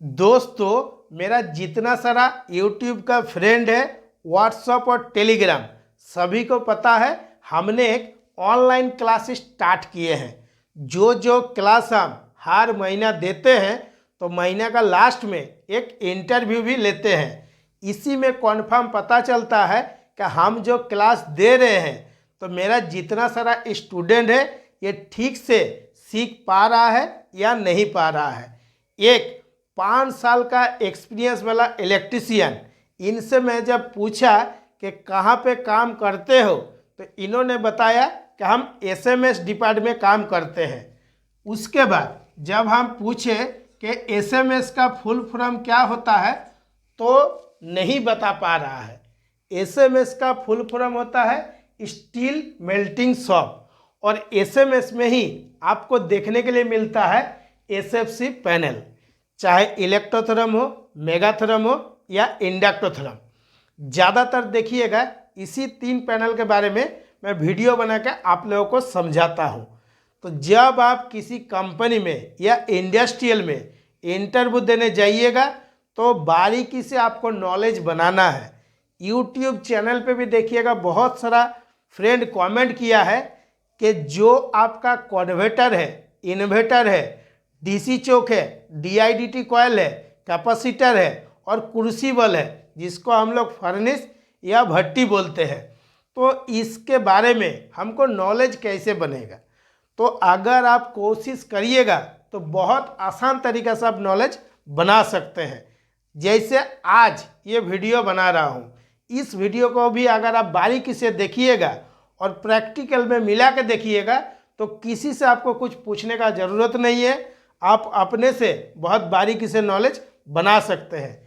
दोस्तों, मेरा जितना सारा YouTube का फ्रेंड है, व्हाट्सअप और टेलीग्राम, सभी को पता है हमने एक ऑनलाइन क्लास स्टार्ट किए हैं। जो जो क्लास हम हर महीना देते हैं तो महीने का लास्ट में एक इंटरव्यू भी लेते हैं। इसी में कॉन्फर्म पता चलता है कि हम जो क्लास दे रहे हैं तो मेरा जितना सारा स्टूडेंट है ये ठीक से सीख पा रहा है या नहीं पा रहा है। एक 5 साल का एक्सपीरियंस वाला इलेक्ट्रिशियन, इनसे मैं जब पूछा कि कहाँ पे काम करते हो तो इन्होंने बताया कि हम एसएमएस डिपार्टमेंट में काम करते हैं। उसके बाद जब हम पूछे कि एसएमएस का फुल फॉर्म क्या होता है तो नहीं बता पा रहा है। एसएमएस का फुल फॉर्म होता है स्टील मेल्टिंग शॉप, और एसएमएस में ही आपको देखने के लिए मिलता है एसएफसी पैनल, चाहे इलेक्ट्रोथर्म हो, मेगाथर्म हो या इंडक्टोथर्म। ज़्यादातर देखिएगा इसी 3 पैनल के बारे में मैं वीडियो बना के आप लोगों को समझाता हूँ। तो जब आप किसी कंपनी में या इंडस्ट्रियल में इंटरव्यू देने जाइएगा तो बारीकी से आपको नॉलेज बनाना है। यूट्यूब चैनल पे भी देखिएगा बहुत सारा फ्रेंड कमेंट किया है कि जो आपका कन्वर्टर है, इन्वर्टर है, डीसी चौक है, डीआईडीटी कॉयल है, कैपेसिटर है और क्रूसिबल है, जिसको हम लोग फर्नेस या भट्टी बोलते हैं, तो इसके बारे में हमको नॉलेज कैसे बनेगा। तो अगर आप कोशिश करिएगा तो बहुत आसान तरीके से आप नॉलेज बना सकते हैं। जैसे आज ये वीडियो बना रहा हूँ, इस वीडियो को भी अगर आप बारीकी से देखिएगा और प्रैक्टिकल में मिला के देखिएगा तो किसी से आपको कुछ पूछने का ज़रूरत नहीं है। आप अपने से बहुत बारीकी से नॉलेज बना सकते हैं।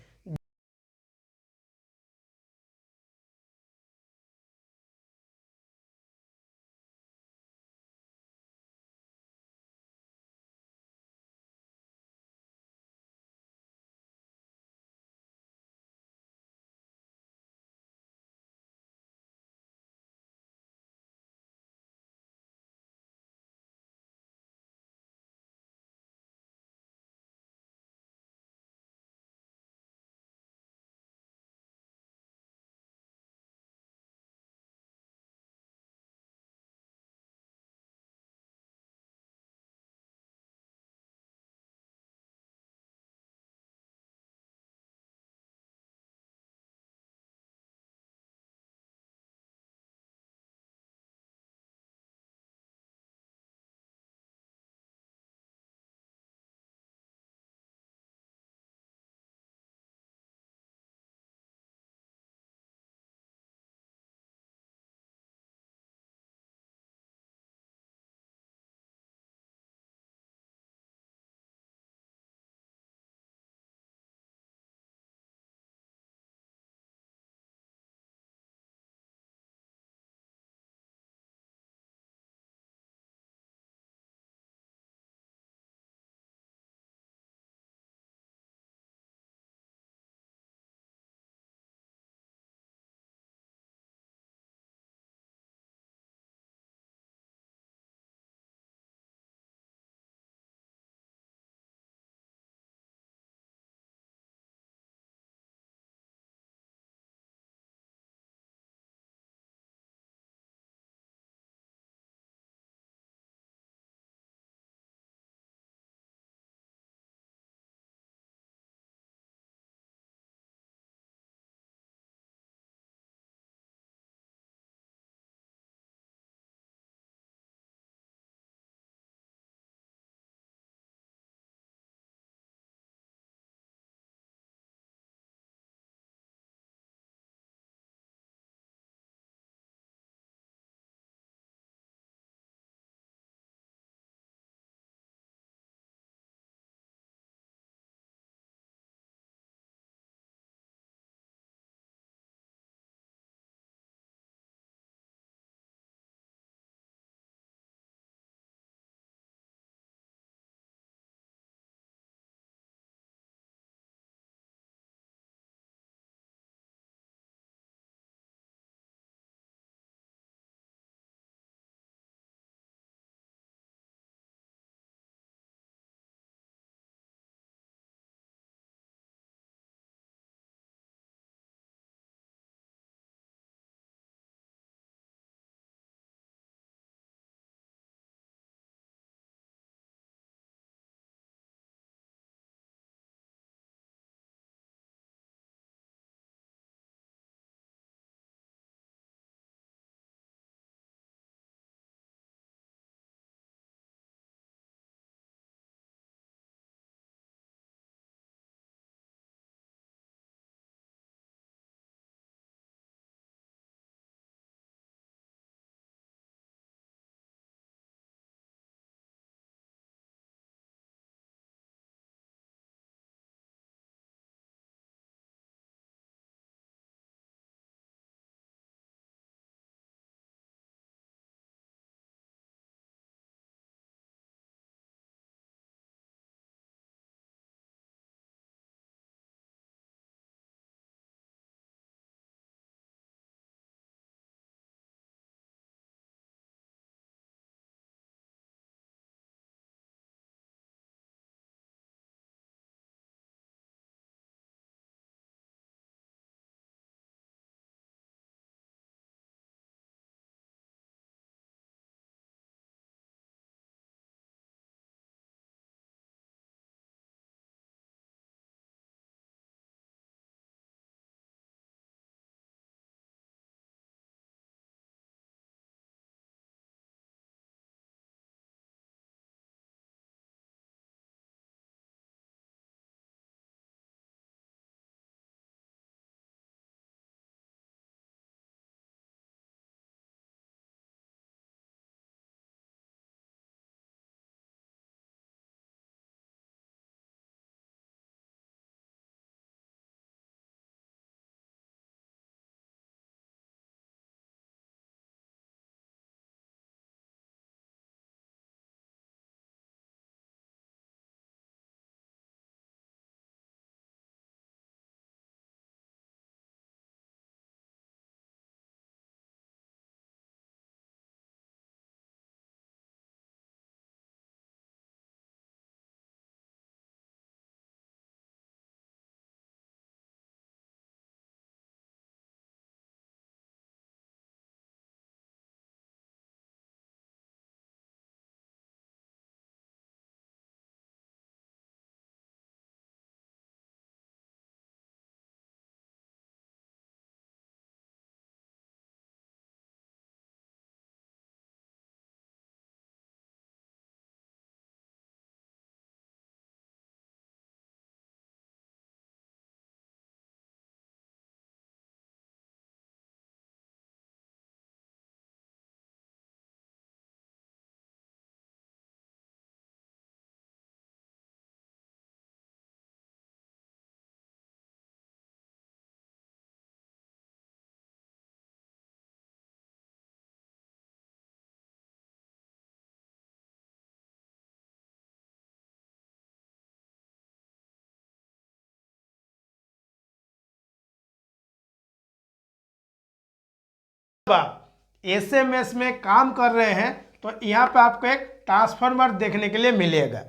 एसएमएस में काम कर रहे हैं तो यहाँ पे आपको एक ट्रांसफार्मर देखने के लिए मिलेगा।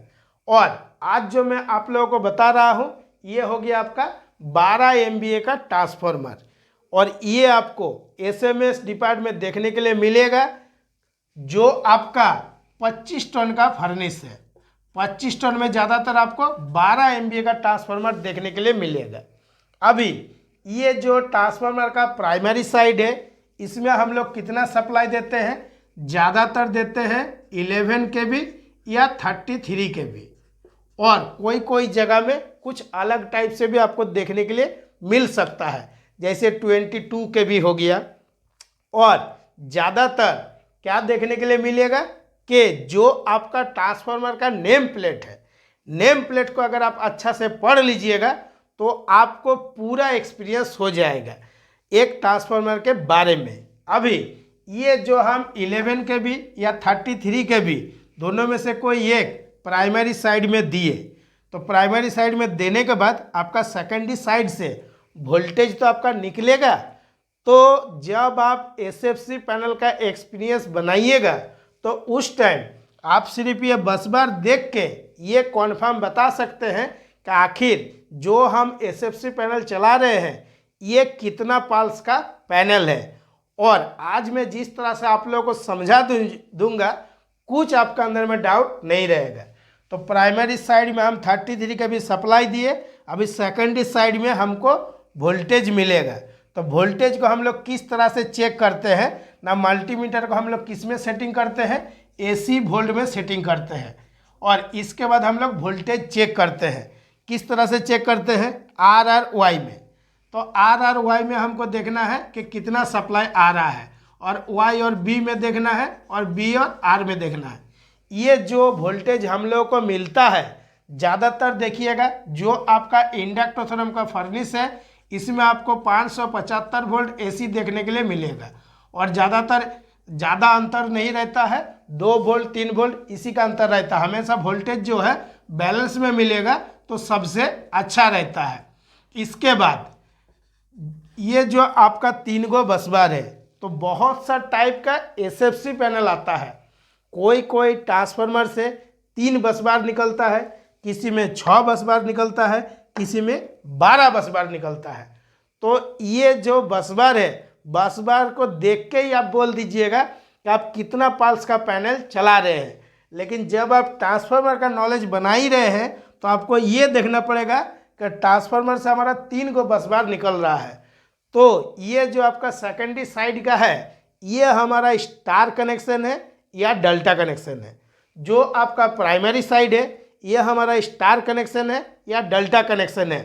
और आज जो मैं आप लोगों को बता रहा हूँ ये हो गया आपका 12 MVA का ट्रांसफार्मर, और ये आपको एसएमएस डिपार्टमेंट देखने के लिए मिलेगा जो आपका 25 टन का फर्नेस है। 25 टन में ज़्यादातर आपको 12 MVA का ट्रांसफार्मर देखने के लिए मिलेगा। अभी ये जो ट्रांसफार्मर का प्राइमरी साइड है इसमें हम लोग कितना सप्लाई देते हैं, ज़्यादातर देते हैं 11 kV या 33 kV, और कोई कोई जगह में कुछ अलग टाइप से भी आपको देखने के लिए मिल सकता है, जैसे 22 kV हो गया। और ज़्यादातर क्या देखने के लिए मिलेगा कि जो आपका ट्रांसफार्मर का नेम प्लेट है, नेम प्लेट को अगर आप अच्छा से पढ़ लीजिएगा तो आपको पूरा एक्सपीरियंस हो जाएगा एक ट्रांसफार्मर के बारे में। अभी ये जो हम 11 kV या 33 kV दोनों में से कोई एक प्राइमरी साइड में दिए, तो प्राइमरी साइड में देने के बाद आपका सेकेंडरी साइड से वोल्टेज तो आपका निकलेगा। तो जब आप एसएफसी पैनल का एक्सपीरियंस बनाइएगा तो उस टाइम आप सिर्फ ये बस बार देख के ये कॉन्फर्म बता सकते हैं कि आखिर जो हम एसएफसी पैनल चला रहे हैं ये कितना पाल्स का पैनल है। और आज मैं जिस तरह से आप लोगों को समझा दूंगा कुछ आपका अंदर में डाउट नहीं रहेगा। तो प्राइमरी साइड में हम 33 का भी सप्लाई दिए, अभी सेकेंडरी साइड में हमको वोल्टेज मिलेगा। तो वोल्टेज को हम लोग किस तरह से चेक करते हैं ना, मल्टीमीटर को हम लोग किस में सेटिंग करते हैं, AC वोल्ट में सेटिंग करते हैं। और इसके बाद हम लोग वोल्टेज चेक करते हैं, किस तरह से चेक करते हैं, RRY में। तो RRY में हमको देखना है कि कितना सप्लाई आ रहा है, और Y और B में देखना है, और B और R में देखना है। ये जो वोल्टेज हम लोगों को मिलता है ज़्यादातर देखिएगा जो आपका इंडक्टोथर्म का फर्नेस है इसमें आपको 575 वोल्ट AC देखने के लिए मिलेगा, और ज़्यादा अंतर नहीं रहता है, 2 वोल्ट 3 वोल्ट इसी का अंतर रहता है। हमेशा वोल्टेज जो है बैलेंस में मिलेगा तो सबसे अच्छा रहता है। इसके बाद ये जो आपका 3 गो बस बार है, तो बहुत सा टाइप का एसएफसी पैनल आता है। कोई ट्रांसफार्मर से 3 बस बार निकलता है, किसी में 6 बस बार निकलता है, किसी में 12 बस बार निकलता है। तो ये जो बस बार है, बस बार को देख के ही आप बोल दीजिएगा कि आप कितना पाल्स का पैनल चला रहे हैं। लेकिन जब आप ट्रांसफार्मर का नॉलेज बना ही रहे हैं तो आपको ये देखना पड़ेगा कि ट्रांसफार्मर से हमारा 3 गो बस बार निकल रहा है। तो ये जो आपका सेकेंडरी साइड का है ये हमारा स्टार कनेक्शन है या डेल्टा कनेक्शन है। जो आपका प्राइमरी साइड है ये हमारा स्टार कनेक्शन है या डेल्टा कनेक्शन है।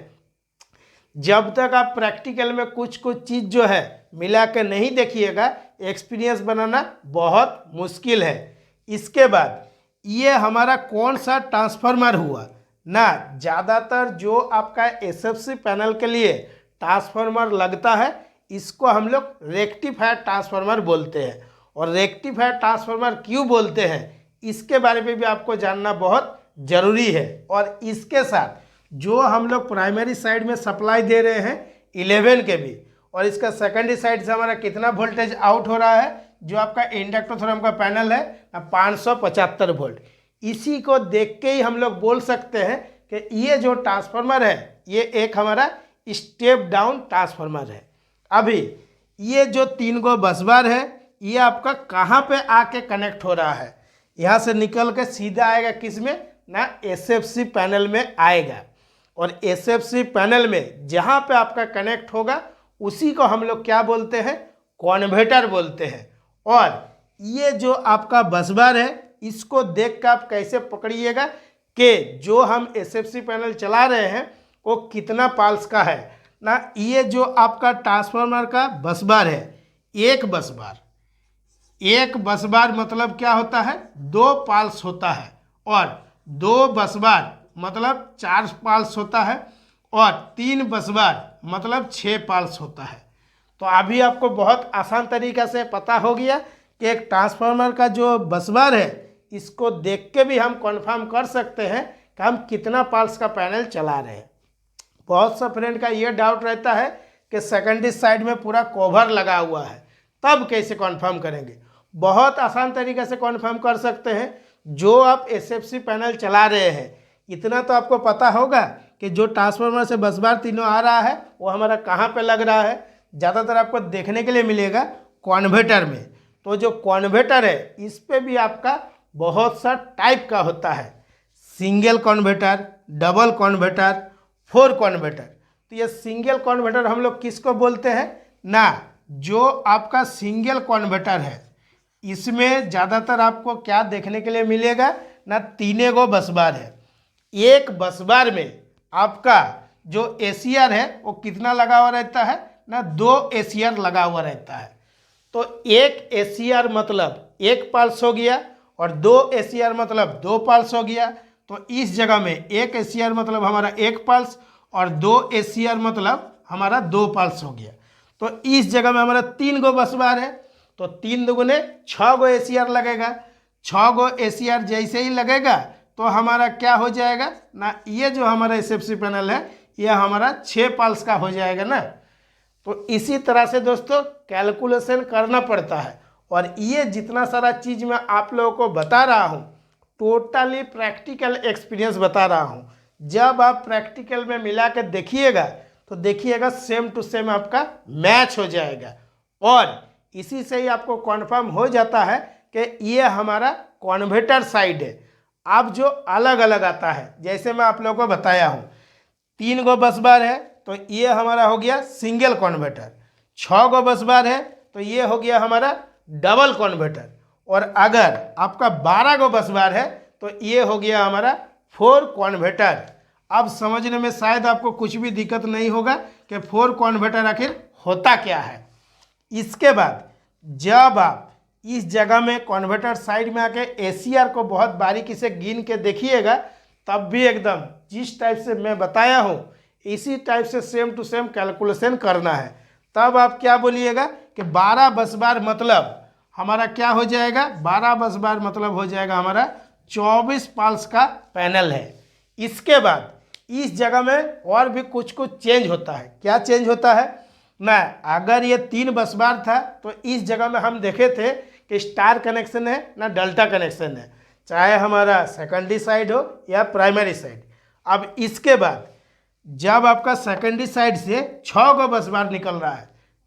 जब तक आप प्रैक्टिकल में कुछ चीज़ जो है मिला के नहीं देखिएगा एक्सपीरियंस बनाना बहुत मुश्किल है। इसके बाद ये हमारा कौन सा ट्रांसफार्मर हुआ ना, ज़्यादातर जो आपका एसएफसी पैनल के लिए ट्रांसफार्मर लगता है इसको हम लोग रेक्टिफायर ट्रांसफार्मर बोलते हैं। और रेक्टिफायर ट्रांसफार्मर क्यों बोलते हैं इसके बारे में भी आपको जानना बहुत ज़रूरी है। और इसके साथ जो हम लोग प्राइमरी साइड में सप्लाई दे रहे हैं 11 kV, और इसका सेकेंडरी साइड से हमारा कितना वोल्टेज आउट हो रहा है, जो आपका इंडक्टोथर्म का पैनल है 575 वोल्ट, इसी को देख के ही हम लोग बोल सकते हैं कि ये जो ट्रांसफार्मर है ये एक हमारा स्टेप डाउन ट्रांसफार्मर है। अभी ये जो 3 गो बस बार है ये आपका कहाँ पे आके कनेक्ट हो रहा है, यहाँ से निकल के सीधा आएगा किस में ना, एसएफसी पैनल में आएगा। और एसएफसी पैनल में जहाँ पे आपका कनेक्ट होगा उसी को हम लोग क्या बोलते हैं, कॉन्वर्टर बोलते हैं। और ये जो आपका बस बार है इसको देख कर आप कैसे पकड़िएगा कि जो हम एसएफसी पैनल चला रहे हैं वो कितना पाल्स का है ना। ये जो आपका ट्रांसफार्मर का बस बार है, एक बस बार मतलब क्या होता है, 2 पाल्स होता है, और 2 बस बार मतलब 4 पाल्स होता है, और 3 बस बार मतलब 6 पाल्स होता है। तो अभी आपको बहुत आसान तरीक़ा से पता हो गया कि एक ट्रांसफार्मर का जो बस बार है इसको देख के भी हम कंफर्म कर सकते हैं कि हम कितना पाल्स का पैनल चला रहे हैं। बहुत सा फ्रेंड का ये डाउट रहता है कि सेकेंडरी साइड में पूरा कवर लगा हुआ है, तब कैसे कॉन्फर्म करेंगे? बहुत आसान तरीके से कॉन्फर्म कर सकते हैं। जो आप एसएफसी पैनल चला रहे हैं, इतना तो आपको पता होगा कि जो ट्रांसफार्मर से बस बार तीनों आ रहा है वो हमारा कहाँ पे लग रहा है। ज़्यादातर आपको देखने के लिए मिलेगा कॉन्वर्टर में। तो जो कॉन्वर्टर है इस पे भी आपका बहुत सा टाइप का होता है, सिंगल कॉन्वर्टर, डबल कॉन्वर्टर, 4 कॉन्वर्टर। तो ये सिंगल कॉन्वर्टर हम लोग किसको बोलते हैं ना, जो आपका सिंगल कॉन्वर्टर है इसमें ज़्यादातर आपको क्या देखने के लिए मिलेगा ना, 3 गो बस बार है। एक बस बार में आपका जो एसीआर है वो कितना लगा हुआ रहता है ना, 2 एसीआर लगा हुआ रहता है। तो एक एसीआर मतलब 1 पल्स हो गया और 2 एसीआर मतलब 2 पल्स हो गया। तो इस जगह में 1 एसीआर मतलब हमारा 1 पल्स और 2 एसीआर मतलब हमारा 2 पल्स हो गया। तो इस जगह में हमारा 3 गो बस बार है, तो 3 दुगुने 6 गो एसीआर लगेगा। 6 गो एसीआर जैसे ही लगेगा तो हमारा क्या हो जाएगा ना, ये जो हमारा एसएफसी पैनल है ये हमारा 6 पल्स का हो जाएगा ना। तो इसी तरह से दोस्तों कैलकुलेशन करना पड़ता है। और ये जितना सारा चीज़ मैं आप लोगों को बता रहा हूँ टोटली प्रैक्टिकल एक्सपीरियंस बता रहा हूँ। जब आप प्रैक्टिकल में मिला के देखिएगा तो देखिएगा सेम टू सेम आपका मैच हो जाएगा। और इसी से ही आपको कॉन्फर्म हो जाता है कि ये हमारा कॉन्वर्टर साइड है। अब जो अलग अलग आता है, जैसे मैं आप लोगों को बताया हूँ 3 गो बस बार है तो ये हमारा हो गया सिंगल कॉन्वर्टर, 6 गो बस बार है तो ये हो गया हमारा डबल कॉन्वर्टर, और अगर आपका 12 गो बस बार है तो ये हो गया हमारा 4 कॉन्वर्टर। अब समझने में शायद आपको कुछ भी दिक्कत नहीं होगा कि 4 कॉन्वर्टर आखिर होता क्या है। इसके बाद जब आप इस जगह में कॉन्वर्टर साइड में आके एसीआर को बहुत बारीकी से गिन के देखिएगा, तब भी एकदम जिस टाइप से मैं बताया हूँ इसी टाइप से सेम टू सेम कैलकुलेशन करना है। तब आप क्या बोलिएगा कि 12 बस बार मतलब हमारा क्या हो जाएगा, 12 बस बार मतलब हो जाएगा हमारा 24 पल्स का पैनल है। इसके बाद इस जगह में और भी कुछ कुछ चेंज होता है। क्या चेंज होता है ना, अगर ये 3 बस बार था तो इस जगह में हम देखे थे कि स्टार कनेक्शन है ना डेल्टा कनेक्शन है, चाहे हमारा सेकेंडरी साइड हो या प्राइमरी साइड। अब इसके बाद जब आपका सेकेंडरी साइड से 6 गो बस बार निकल रहा है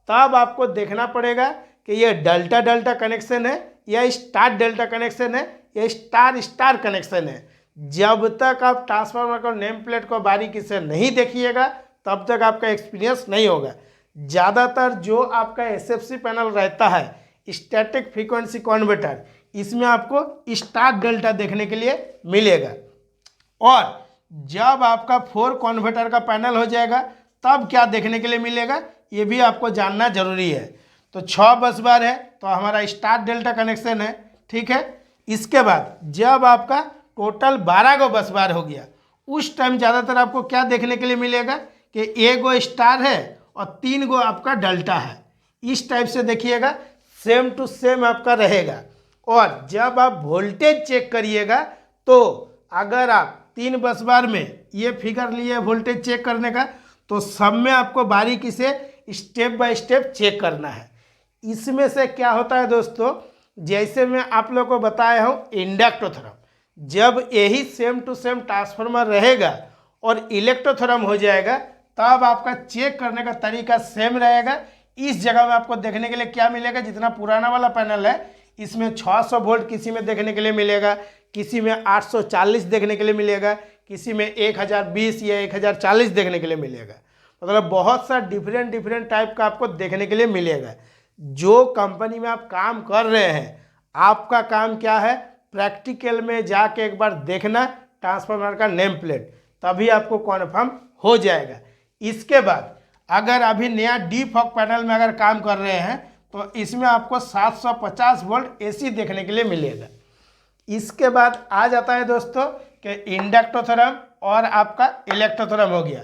तब आपको देखना पड़ेगा कि ये डेल्टा डेल्टा कनेक्शन है या स्टार डेल्टा कनेक्शन है या स्टार स्टार कनेक्शन है। जब तक आप ट्रांसफार्मर को नेम प्लेट को बारीकी से नहीं देखिएगा तब तक आपका एक्सपीरियंस नहीं होगा। ज़्यादातर जो आपका एसएफसी पैनल रहता है स्टैटिक फ्रीक्वेंसी कन्वर्टर, इसमें आपको स्टार डेल्टा देखने के लिए मिलेगा। और जब आपका 4 कन्वर्टर का पैनल हो जाएगा तब क्या देखने के लिए मिलेगा ये भी आपको जानना जरूरी है। तो 6 बस बार है तो हमारा स्टार डेल्टा कनेक्शन है, ठीक है। इसके बाद जब आपका टोटल 12 गो बस बार हो गया उस टाइम ज़्यादातर आपको क्या देखने के लिए मिलेगा कि 1 गो स्टार है और 3 गो आपका डेल्टा है। इस टाइप से देखिएगा सेम टू सेम आपका रहेगा। और जब आप वोल्टेज चेक करिएगा तो अगर आप 3 बस बार में ये फिगर लिए वोल्टेज चेक करने का तो सब में आपको बारीकी से स्टेप बाय स्टेप चेक करना है। इसमें से क्या होता है दोस्तों, जैसे मैं आप लोगों को बताया हूँ इंडक्टोथर्म, जब यही सेम टू सेम ट्रांसफार्मर रहेगा और इलेक्ट्रोथर्म हो जाएगा तब आपका चेक करने का तरीका सेम रहेगा। इस जगह में आपको देखने के लिए क्या मिलेगा, जितना पुराना वाला पैनल है इसमें 600 वोल्ट किसी में देखने के लिए मिलेगा, किसी में 840 देखने के लिए मिलेगा, किसी में 1020 या 1040 देखने के लिए मिलेगा। मतलब बहुत सा डिफरेंट टाइप का आपको देखने के लिए मिलेगा। जो कंपनी में आप काम कर रहे हैं आपका काम क्या है, प्रैक्टिकल में जाके एक बार देखना ट्रांसफार्मर का नेम प्लेट, तभी आपको कन्फर्म हो जाएगा। इसके बाद अगर अभी नया डी फॉक पैनल में अगर काम कर रहे हैं तो इसमें आपको 750 वोल्ट एसी देखने के लिए मिलेगा। इसके बाद आ जाता है दोस्तों कि इंडक्टोथर्म और आपका इलेक्ट्रोथर्म हो गया।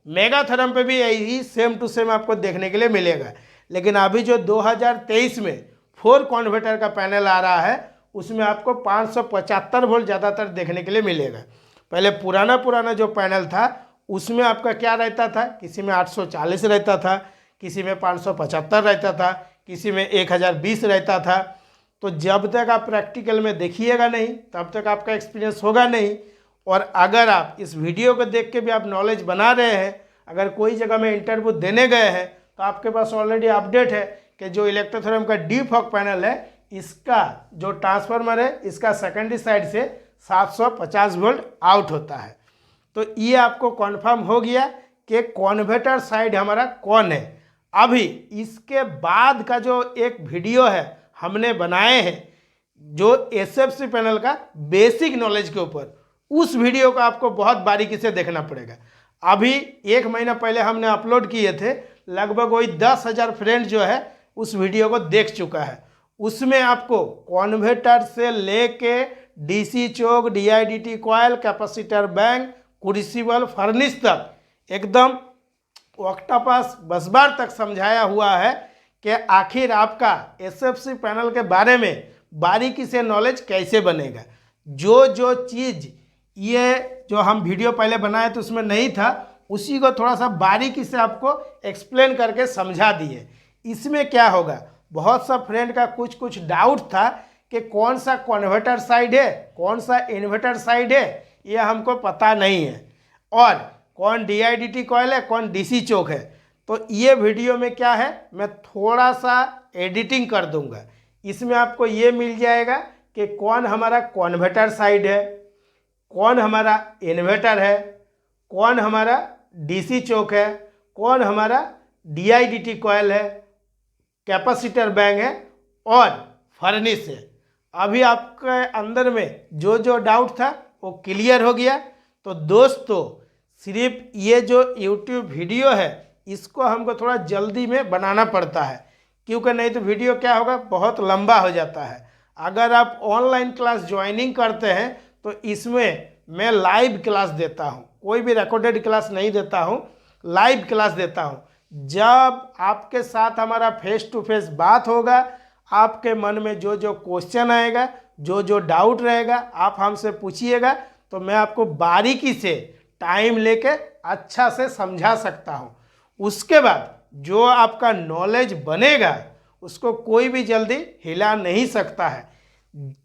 मेगाथर्म पे भी यही सेम टू सेम आपको देखने के लिए मिलेगा। लेकिन अभी जो 2023 में 4 कन्वर्टर का पैनल आ रहा है उसमें आपको 575 वोल्ट ज़्यादातर देखने के लिए मिलेगा। पहले पुराना जो पैनल था उसमें आपका क्या रहता था, किसी में 840 रहता था, किसी में 575 रहता था, किसी में 1020 रहता था। तो जब तक आप प्रैक्टिकल में देखिएगा नहीं तब तक आपका एक्सपीरियंस होगा नहीं। और अगर आप इस वीडियो को देख के भी आप नॉलेज बना रहे हैं, अगर कोई जगह में इंटरव्यू देने गए हैं तो आपके पास ऑलरेडी अपडेट है कि जो इलेक्ट्रोथर्म का डी फॉक पैनल है इसका जो ट्रांसफार्मर है इसका सेकेंडरी साइड से 750 वोल्ट आउट होता है। तो ये आपको कन्फर्म हो गया कि कॉन्वर्टर साइड हमारा कौन है। अभी इसके बाद का जो एक वीडियो है हमने बनाए हैं जो एसएफसी पैनल का बेसिक नॉलेज के ऊपर, उस वीडियो को आपको बहुत बारीकी से देखना पड़ेगा। अभी 1 महीना पहले हमने अपलोड किए थे, लगभग वही 10,000 फ्रेंड जो है उस वीडियो को देख चुका है। उसमें आपको कॉन्वर्टर से लेके DC choke, DIDT coil, capacitor bank, crucible, furnace तक एकदम ऑक्टापास बसबार तक समझाया हुआ है कि आखिर आपका एसएफसी पैनल के बारे में बारीकी से नॉलेज कैसे बनेगा। जो जो चीज़ ये जो हम वीडियो पहले बनाए तो उसमें नहीं था, उसी को थोड़ा सा बारीकी से आपको एक्सप्लेन करके समझा दिए। इसमें क्या होगा, बहुत सा फ्रेंड का कुछ डाउट था कि कौन सा कन्वर्टर साइड है, कौन सा इन्वर्टर साइड है, ये हमको पता नहीं है, और कौन डीआईडीटी कॉयल है, कौन डीसी चोक है। तो ये वीडियो में क्या है, मैं थोड़ा सा एडिटिंग कर दूंगा। इसमें आपको ये मिल जाएगा कि कौन हमारा कन्वर्टर साइड है, कौन हमारा इन्वर्टर है, कौन हमारा डीसी चोक है, कौन हमारा डीआईडीटी कॉयल है, कैपेसिटर बैंक है और फर्नेस है। अभी आपके अंदर में जो जो डाउट था वो क्लियर हो गया। तो दोस्तों सिर्फ ये जो YouTube वीडियो है इसको हमको थोड़ा जल्दी में बनाना पड़ता है, क्योंकि नहीं तो वीडियो क्या होगा, बहुत लंबा हो जाता है। अगर आप ऑनलाइन क्लास ज्वाइनिंग करते हैं तो इसमें मैं लाइव क्लास देता हूँ, कोई भी रिकॉर्डेड क्लास नहीं देता हूँ, लाइव क्लास देता हूँ। जब आपके साथ हमारा फेस टू फेस बात होगा, आपके मन में जो जो क्वेश्चन आएगा, जो जो डाउट रहेगा, आप हमसे पूछिएगा तो मैं आपको बारीकी से टाइम लेके अच्छा से समझा सकता हूँ। उसके बाद जो आपका नॉलेज बनेगा उसको कोई भी जल्दी हिला नहीं सकता है।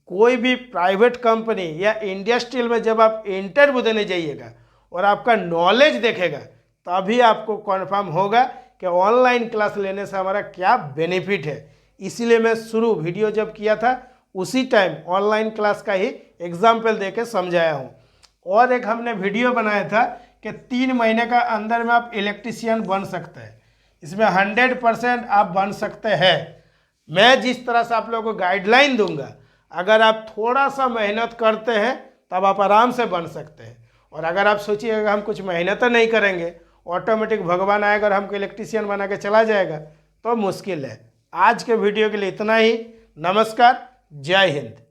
कोई भी प्राइवेट कंपनी या इंडस्ट्रियल में जब आप इंटरव्यू देने जाइएगा और आपका नॉलेज देखेगा तभी आपको कन्फर्म होगा कि ऑनलाइन क्लास लेने से हमारा क्या बेनिफिट है। इसीलिए मैं शुरू वीडियो जब किया था उसी टाइम ऑनलाइन क्लास का ही एग्जाम्पल दे के समझाया हूँ। और एक हमने वीडियो बनाया था कि 3 महीने का अंदर में आप इलेक्ट्रीशियन बन सकते हैं। इसमें 100% आप बन सकते हैं। मैं जिस तरह से आप लोगों को गाइडलाइन दूंगा, अगर आप थोड़ा सा मेहनत करते हैं तब आप आराम से बन सकते हैं। और अगर आप सोचिएगा हम कुछ मेहनत नहीं करेंगे, ऑटोमेटिक भगवान आएगा और हमको इलेक्ट्रीशियन बना के चला जाएगा, तो मुश्किल है। आज के वीडियो के लिए इतना ही। नमस्कार, जय हिंद।